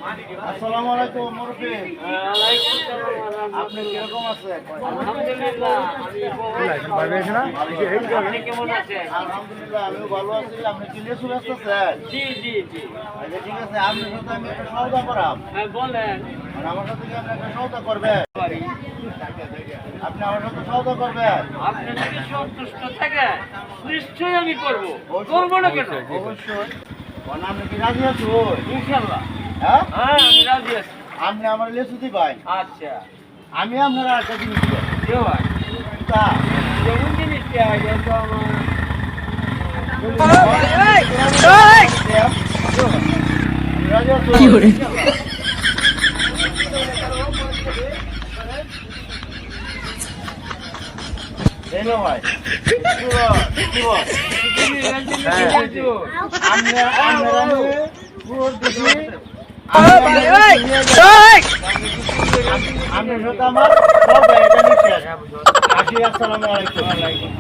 আসসালামু আলাইকুম মুরব্বি। আপনি কিরকম আছেন? আলহামদুলিল্লাহ আলহামদুলিল্লাহ আমিও ভালো আছি। আপনি কি লিচু বেচতেছেন? জি জি জি। আচ্ছা ঠিক আছে, আপনার সাথে আমি একটা সওদা করাম। হ্যাঁ বলেন। আর আমার সাথে কি আপনি একটা সওদা করবেন? পারি। আপনি আমার সাথে সওদা করবেন? আপনি যদি সন্তুষ্ট থাকে নিশ্চয়ই আমি করব। করবো না কেন? অবশ্যই। মানে আপনি কি রাজি আছেন? ইনশাআল্লাহ। হ্যাঁ, হ্যাঁ আমি রাজি আছি। আপনি আমার লিচু দিবেন, আচ্ছা আমি আপনার একটা জিনিস দেব। কেউ হয় তা যেমন জিনিস চাই তো আমার রাজি আছো? এই লো ভাই, দিব। আসসালামু আলাইকুম।